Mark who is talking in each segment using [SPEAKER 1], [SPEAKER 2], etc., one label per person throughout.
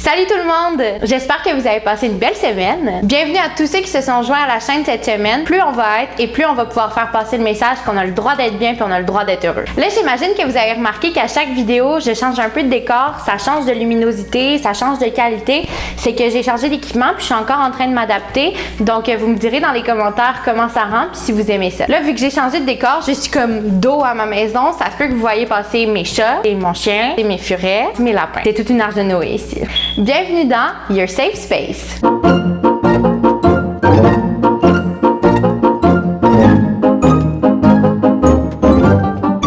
[SPEAKER 1] Salut tout le monde! J'espère que vous avez passé une belle semaine. Bienvenue à tous ceux qui se sont joints à la chaîne cette semaine. Plus on va être et plus on va pouvoir faire passer le message qu'on a le droit d'être bien puis on a le droit d'être heureux. Là, j'imagine que vous avez remarqué qu'à chaque vidéo, je change un peu de décor, ça change de luminosité, ça change de qualité. C'est que j'ai changé d'équipement puis je suis encore en train de m'adapter. Donc, vous me direz dans les commentaires comment ça rend puis si vous aimez ça. Là, vu que j'ai changé de décor, je suis comme dos à ma maison. Ça se peut que vous voyez passer mes chats, et mon chien, et mes furets, mes lapins. C'est toute une arche de Noé ici. Bienvenue dans Your Safe Space.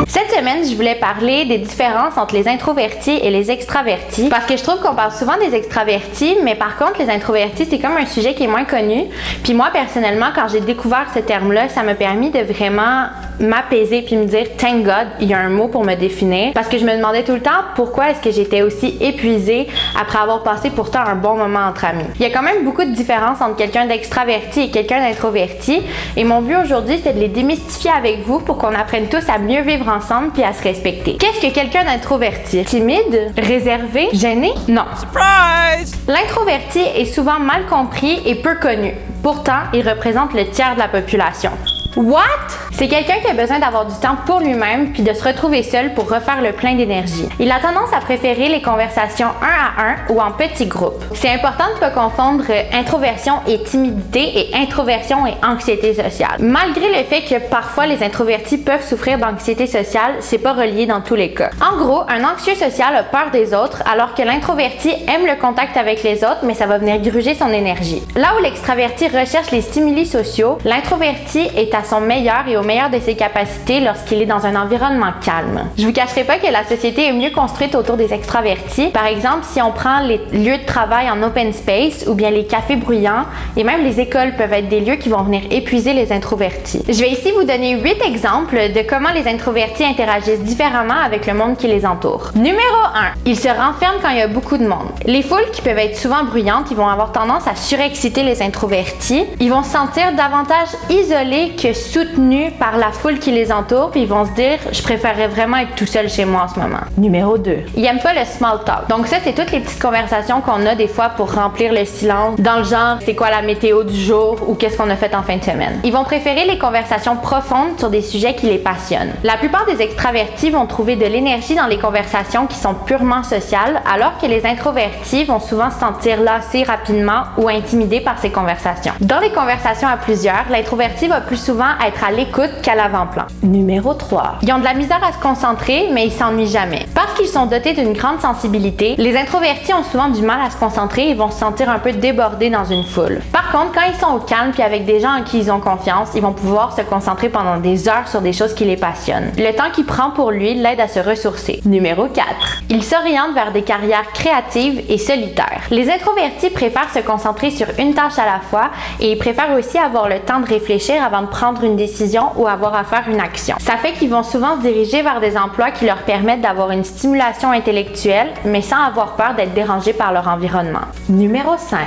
[SPEAKER 1] Cette semaine, je voulais parler des différences entre les introvertis et les extravertis parce que je trouve qu'on parle souvent des extravertis, mais par contre, les introvertis, c'est comme un sujet qui est moins connu. Puis moi, personnellement, quand j'ai découvert ce terme-là, ça m'a permis de vraiment m'apaiser puis me dire « Thank God, il y a un mot pour me définir » parce que je me demandais tout le temps pourquoi est-ce que j'étais aussi épuisée après avoir passé pourtant un bon moment entre amis. Il y a quand même beaucoup de différences entre quelqu'un d'extraverti et quelqu'un d'introverti et mon but aujourd'hui, c'est de les démystifier avec vous pour qu'on apprenne tous à mieux vivre ensemble puis à se respecter. Qu'est-ce que quelqu'un d'introverti? Timide? Réservé? Gêné? Non.
[SPEAKER 2] Surprise!
[SPEAKER 1] L'introverti est souvent mal compris et peu connu. Pourtant, il représente le tiers de la population. What? C'est quelqu'un qui a besoin d'avoir du temps pour lui-même puis de se retrouver seul pour refaire le plein d'énergie. Il a tendance à préférer les conversations un à un ou en petits groupes. C'est important de ne pas confondre introversion et timidité et introversion et anxiété sociale. Malgré le fait que parfois les introvertis peuvent souffrir d'anxiété sociale, c'est pas relié dans tous les cas. En gros, un anxieux social a peur des autres alors que l'introverti aime le contact avec les autres mais ça va venir gruger son énergie. Là où l'extraverti recherche les stimuli sociaux, l'introverti est à son meilleur et au meilleur de ses capacités lorsqu'il est dans un environnement calme. Je vous cacherai pas que la société est mieux construite autour des extravertis. Par exemple, si on prend les lieux de travail en open space ou bien les cafés bruyants et même les écoles peuvent être des lieux qui vont venir épuiser les introvertis. Je vais ici vous donner 8 exemples de comment les introvertis interagissent différemment avec le monde qui les entoure. Numéro 1. Ils se renferment quand il y a beaucoup de monde. Les foules qui peuvent être souvent bruyantes, ils vont avoir tendance à surexciter les introvertis. Ils vont se sentir davantage isolés que soutenus par la foule qui les entoure, puis ils vont se dire « Je préférerais vraiment être tout seul chez moi en ce moment ». Numéro 2. Ils aiment pas le small talk. Donc ça, c'est toutes les petites conversations qu'on a des fois pour remplir le silence, dans le genre « C'est quoi la météo du jour » ou « Qu'est-ce qu'on a fait en fin de semaine ». Ils vont préférer les conversations profondes sur des sujets qui les passionnent. La plupart des extravertis vont trouver de l'énergie dans les conversations qui sont purement sociales, alors que les introvertis vont souvent se sentir lassés rapidement ou intimidés par ces conversations. Dans les conversations à plusieurs, l'introverti va plus souvent être à l'écoute qu'à l'avant-plan. Numéro 3. Ils ont de la misère à se concentrer, mais ils s'ennuient jamais. Parce qu'ils sont dotés d'une grande sensibilité, les introvertis ont souvent du mal à se concentrer et vont se sentir un peu débordés dans une foule. Par contre, quand ils sont au calme puis avec des gens en qui ils ont confiance, ils vont pouvoir se concentrer pendant des heures sur des choses qui les passionnent. Le temps qu'il prend pour lui l'aide à se ressourcer. Numéro 4. Ils s'orientent vers des carrières créatives et solitaires. Les introvertis préfèrent se concentrer sur une tâche à la fois et ils préfèrent aussi avoir le temps de réfléchir avant de prendre une décision ou avoir à faire une action. Ça fait qu'ils vont souvent se diriger vers des emplois qui leur permettent d'avoir une stimulation intellectuelle, mais sans avoir peur d'être dérangés par leur environnement. Numéro 5.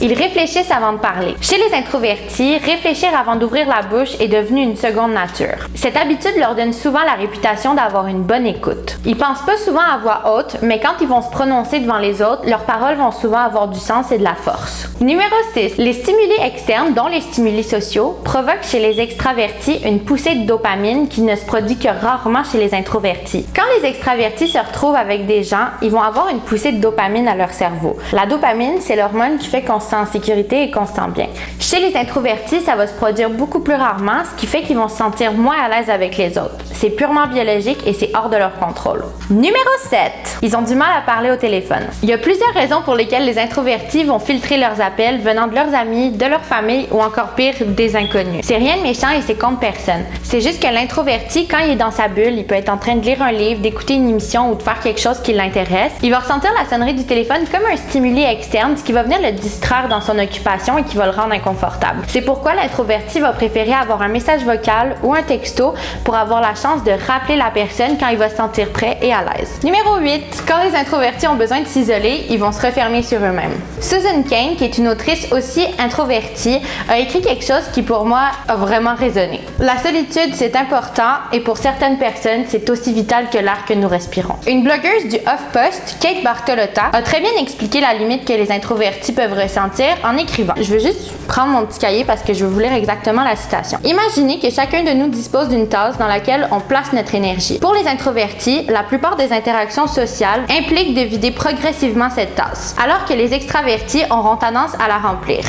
[SPEAKER 1] Ils réfléchissent avant de parler. Chez les introvertis, réfléchir avant d'ouvrir la bouche est devenu une seconde nature. Cette habitude leur donne souvent la réputation d'avoir une bonne écoute. Ils pensent pas souvent à voix haute, mais quand ils vont se prononcer devant les autres, leurs paroles vont souvent avoir du sens et de la force. Numéro 6. Les stimuli externes, dont les stimuli sociaux, provoquent chez les extravertis une poussée de dopamine qui ne se produit que rarement chez les introvertis. Quand les extravertis se retrouvent avec des gens, ils vont avoir une poussée de dopamine à leur cerveau. La dopamine, c'est l'hormone qui fait qu'on se sent en sécurité et qu'on se sent bien. Chez les introvertis, ça va se produire beaucoup plus rarement, ce qui fait qu'ils vont se sentir moins à l'aise avec les autres. C'est purement biologique et c'est hors de leur contrôle. Numéro 7. Ils ont du mal à parler au téléphone. Il y a plusieurs raisons pour lesquelles les introvertis vont filtrer leurs appels venant de leurs amis, de leur famille ou encore pire, des inconnus. C'est rien de méchant et c'est contre personne. C'est juste que l'introverti, quand il est dans sa bulle, il peut être en train de lire un livre, d'écouter une émission ou de faire quelque chose qui l'intéresse. Il va ressentir la sonnerie du téléphone comme un stimuli externe, ce qui va venir le distraire distraire dans son occupation et qui va le rendre inconfortable. C'est pourquoi l'introverti va préférer avoir un message vocal ou un texto pour avoir la chance de rappeler la personne quand il va se sentir prêt et à l'aise. Numéro 8. Quand les introvertis ont besoin de s'isoler, ils vont se refermer sur eux-mêmes. Susan Cain, qui est une autrice aussi introvertie, a écrit quelque chose qui pour moi a vraiment résonné. La solitude, c'est important et pour certaines personnes, c'est aussi vital que l'air que nous respirons. Une blogueuse du HuffPost, Kate Bartolotta, a très bien expliqué la limite que les introvertis peuvent ressentir en écrivant. Je veux juste prendre mon petit cahier parce que je vais vous lire exactement la citation. Imaginez que chacun de nous dispose d'une tasse dans laquelle on place notre énergie. Pour les introvertis, la plupart des interactions sociales impliquent de vider progressivement cette tasse, alors que les extravertis auront tendance à la remplir.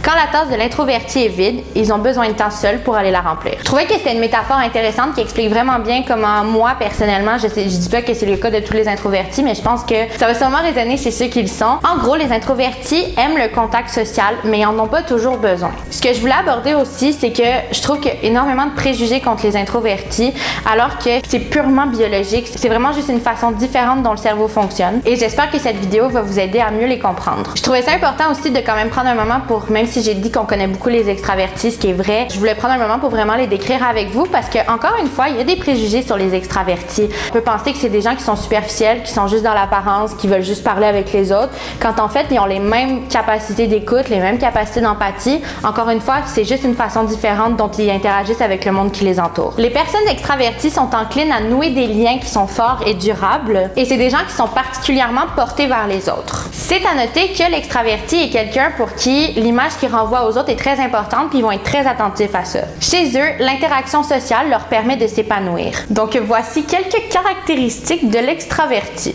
[SPEAKER 1] Quand la tasse de l'introverti est vide, ils ont besoin de temps seuls pour aller la remplir. Je trouvais que c'était une métaphore intéressante qui explique vraiment bien comment moi, personnellement, je dis pas que c'est le cas de tous les introvertis, mais je pense que ça va sûrement résonner chez ceux qui le sont. En gros, les introvertis aiment le contact social, mais ils en ont pas toujours besoin. Ce que je voulais aborder aussi, c'est que je trouve qu'il y a énormément de préjugés contre les introvertis, alors que c'est purement biologique. C'est vraiment juste une façon différente dont le cerveau fonctionne. Et j'espère que cette vidéo va vous aider à mieux les comprendre. Je trouvais ça important aussi de quand même prendre un moment pour, même si j'ai dit qu'on connaît beaucoup les extravertis, ce qui est vrai, je voulais prendre un moment pour vraiment les décrire avec vous parce que, encore une fois, il y a des préjugés sur les extravertis. On peut penser que c'est des gens qui sont superficiels, qui sont juste dans l'apparence, qui veulent juste parler avec les autres, quand en fait, ils ont les mêmes capacités d'écoute, les mêmes capacités d'empathie. Encore une fois, c'est juste une façon différente dont ils interagissent avec le monde qui les entoure. Les personnes extraverties sont enclines à nouer des liens qui sont forts et durables, et c'est des gens qui sont particulièrement portés vers les autres. C'est à noter que l'extraverti est quelqu'un pour qui l'image qu'il renvoie aux autres est très importante, puis ils vont être très attentifs à ça. Chez eux, l'interaction sociale leur permet de s'épanouir. Donc voici quelques caractéristiques de l'extraverti.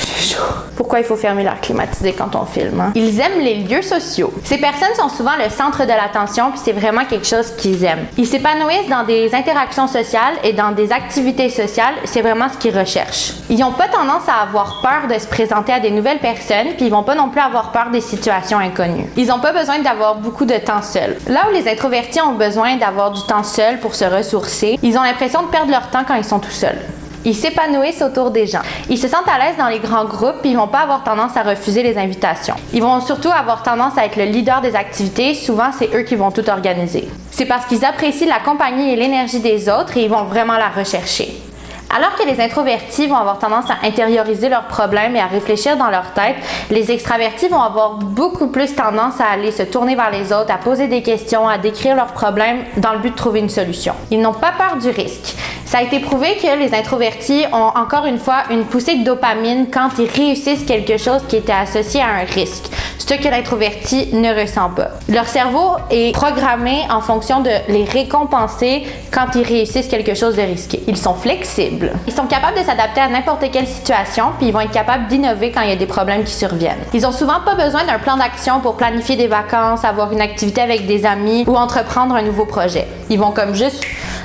[SPEAKER 1] J'ai chaud. Pourquoi il faut fermer l'air climatisé quand on filme, hein? Ils aiment les lieux sociaux. Ces personnes sont souvent le centre de l'attention, puis c'est vraiment quelque chose qu'ils aiment. Ils s'épanouissent dans des interactions sociales et dans des activités sociales, c'est vraiment ce qu'ils recherchent. Ils n'ont pas tendance à avoir peur de se présenter à des nouvelles personnes, puis ils vont pas non plus avoir peur des situations inconnues. Ils n'ont pas besoin d'avoir beaucoup de temps seuls. Là où les introvertis ont besoin d'avoir du temps seul pour se ressourcer, ils ont l'impression de perdre leur temps quand ils sont tout seuls. Ils s'épanouissent autour des gens. Ils se sentent à l'aise dans les grands groupes puis ils vont pas avoir tendance à refuser les invitations. Ils vont surtout avoir tendance à être le leader des activités. Souvent, c'est eux qui vont tout organiser. C'est parce qu'ils apprécient la compagnie et l'énergie des autres et ils vont vraiment la rechercher. Alors que les introvertis vont avoir tendance à intérioriser leurs problèmes et à réfléchir dans leur tête, les extravertis vont avoir beaucoup plus tendance à aller se tourner vers les autres, à poser des questions, à décrire leurs problèmes dans le but de trouver une solution. Ils n'ont pas peur du risque. Ça a été prouvé que les introvertis ont encore une fois une poussée de dopamine quand ils réussissent quelque chose qui était associé à un risque, ce que l'introverti ne ressent pas. Leur cerveau est programmé en fonction de les récompenser quand ils réussissent quelque chose de risqué. Ils sont flexibles. Ils sont capables de s'adapter à n'importe quelle situation, puis ils vont être capables d'innover quand il y a des problèmes qui surviennent. Ils ont souvent pas besoin d'un plan d'action pour planifier des vacances, avoir une activité avec des amis ou entreprendre un nouveau projet. Ils vont comme juste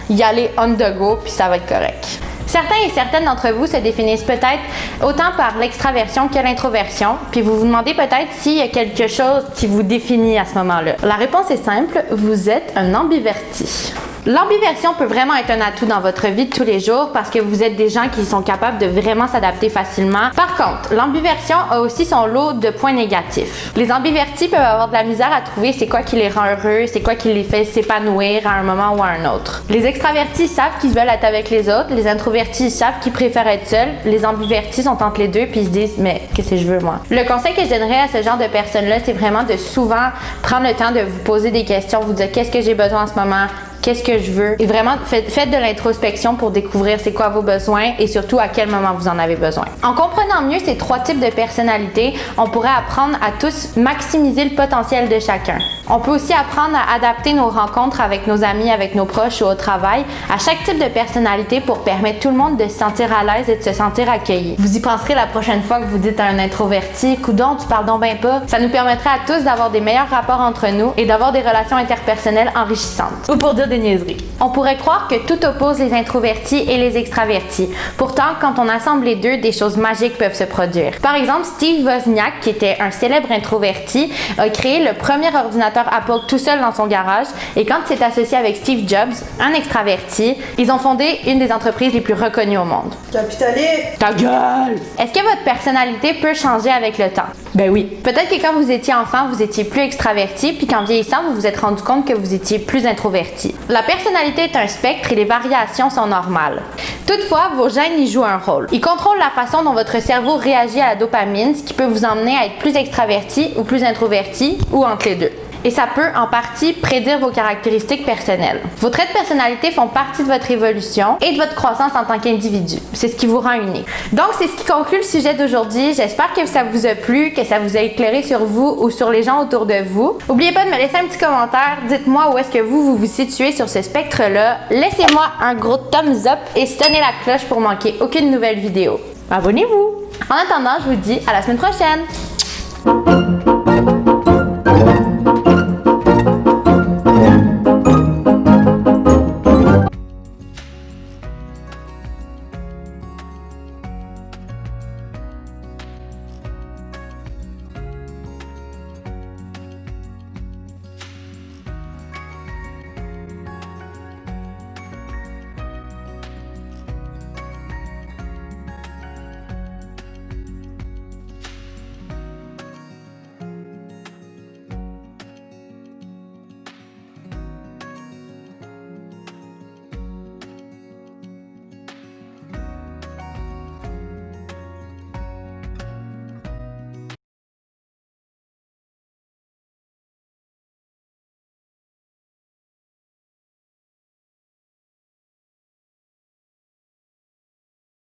[SPEAKER 1] y aller on the go, puis ça va être correct. Certains et certaines d'entre vous se définissent peut-être autant par l'extraversion que l'introversion, puis vous vous demandez peut-être s'il y a quelque chose qui vous définit à ce moment-là. La réponse est simple, vous êtes un ambiverti. L'ambiversion peut vraiment être un atout dans votre vie de tous les jours parce que vous êtes des gens qui sont capables de vraiment s'adapter facilement. Par contre, l'ambiversion a aussi son lot de points négatifs. Les ambivertis peuvent avoir de la misère à trouver c'est quoi qui les rend heureux, c'est quoi qui les fait s'épanouir à un moment ou à un autre. Les extravertis savent qu'ils veulent être avec les autres, les introvertis savent qu'ils préfèrent être seuls, les ambivertis sont entre les deux puis ils se disent mais qu'est-ce que je veux moi? Le conseil que je donnerais à ce genre de personnes-là, c'est vraiment de souvent prendre le temps de vous poser des questions, vous dire qu'est-ce que j'ai besoin en ce moment? Qu'est-ce que je veux? Et vraiment, faites de l'introspection pour découvrir c'est quoi vos besoins et surtout à quel moment vous en avez besoin. En comprenant mieux ces trois types de personnalités, on pourrait apprendre à tous maximiser le potentiel de chacun. On peut aussi apprendre à adapter nos rencontres avec nos amis, avec nos proches ou au travail à chaque type de personnalité pour permettre tout le monde de se sentir à l'aise et de se sentir accueilli. Vous y penserez la prochaine fois que vous dites à un introverti « Coudon, tu parles donc ben pas ». Ça nous permettrait à tous d'avoir des meilleurs rapports entre nous et d'avoir des relations interpersonnelles enrichissantes. Ou pour dire des niaiseries. On pourrait croire que tout oppose les introvertis et les extravertis. Pourtant, quand on assemble les deux, des choses magiques peuvent se produire. Par exemple, Steve Wozniak, qui était un célèbre introverti, a créé le premier ordinateur ordinateur Apple tout seul dans son garage et quand il s'est associé avec Steve Jobs, un extraverti, ils ont fondé une des entreprises les plus reconnues au monde.
[SPEAKER 2] Capitaliste!
[SPEAKER 1] Ta gueule! Est-ce que votre personnalité peut changer avec le temps? Ben oui. Peut-être que quand vous étiez enfant, vous étiez plus extraverti, puis qu'en vieillissant, vous vous êtes rendu compte que vous étiez plus introverti. La personnalité est un spectre et les variations sont normales. Toutefois, vos gènes y jouent un rôle. Ils contrôlent la façon dont votre cerveau réagit à la dopamine, ce qui peut vous emmener à être plus extraverti ou plus introverti, ou entre les deux. Et ça peut en partie prédire vos caractéristiques personnelles. Vos traits de personnalité font partie de votre évolution et de votre croissance en tant qu'individu. C'est ce qui vous rend unique. Donc, c'est ce qui conclut le sujet d'aujourd'hui. J'espère que ça vous a plu, que ça vous a éclairé sur vous ou sur les gens autour de vous. N'oubliez pas de me laisser un petit commentaire. Dites-moi où est-ce que vous vous situez sur ce spectre-là. Laissez-moi un gros thumbs up et sonnez la cloche pour manquer aucune nouvelle vidéo. Abonnez-vous! En attendant, je vous dis à la semaine prochaine!